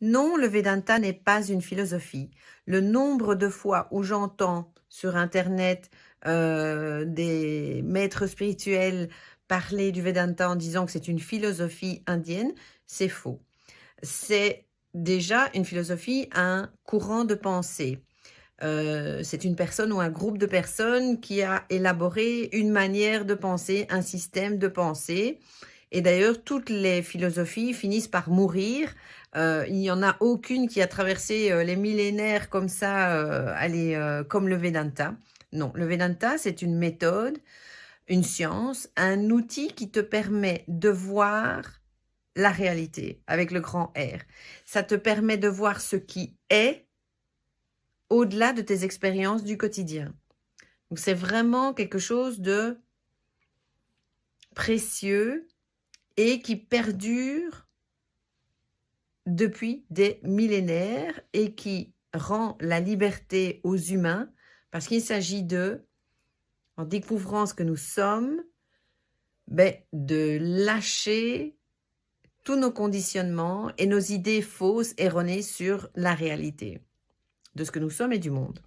Non, le Vedanta n'est pas une philosophie. Le nombre de fois où j'entends sur Internet des maîtres spirituels parler du Vedanta en disant que c'est une philosophie indienne, c'est faux. C'est déjà une philosophie, un courant de pensée. C'est une personne ou un groupe de personnes qui a élaboré une manière de penser, un système de pensée. Et d'ailleurs, toutes les philosophies finissent par mourir. Il n'y en a aucune qui a traversé les millénaires comme ça, comme le Vedanta. Non, le Vedanta, c'est une méthode, une science, un outil qui te permet de voir la réalité avec le grand R. Ça te permet de voir ce qui est au-delà de tes expériences du quotidien. Donc c'est vraiment quelque chose de précieux et qui perdure depuis des millénaires et qui rend la liberté aux humains parce qu'il s'agit de, en découvrant ce que nous sommes, de lâcher tous nos conditionnements et nos idées fausses, erronées sur la réalité de ce que nous sommes et du monde.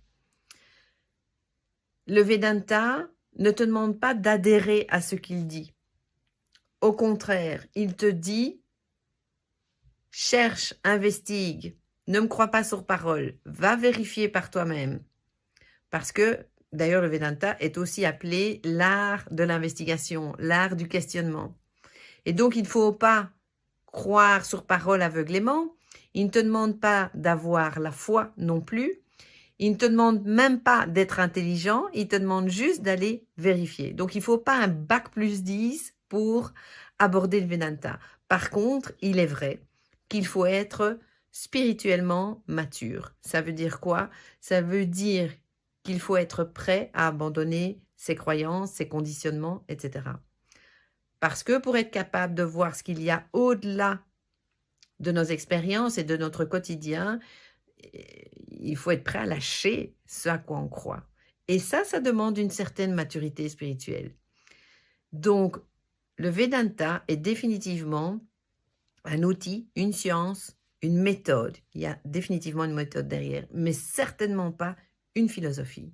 Le Vedanta ne te demande pas d'adhérer à ce qu'il dit. Au contraire, il te dit, cherche, investigue, ne me crois pas sur parole, va vérifier par toi-même. Parce que, d'ailleurs, le Vedanta est aussi appelé l'art de l'investigation, l'art du questionnement. Et donc, il ne faut pas croire sur parole aveuglément. Il ne te demande pas d'avoir la foi non plus. Il ne te demande même pas d'être intelligent, il te demande juste d'aller vérifier. Donc, il ne faut pas un bac plus 10 pour aborder le Vedanta. Par contre, il est vrai qu'il faut être spirituellement mature. Ça veut dire quoi? Ça veut dire qu'il faut être prêt à abandonner ses croyances, ses conditionnements, etc. Parce que pour être capable de voir ce qu'il y a au-delà de nos expériences et de notre quotidien, il faut être prêt à lâcher ce à quoi on croit. Et ça demande une certaine maturité spirituelle. Donc, le Vedanta est définitivement un outil, une science, une méthode. Il y a définitivement une méthode derrière, mais certainement pas une philosophie.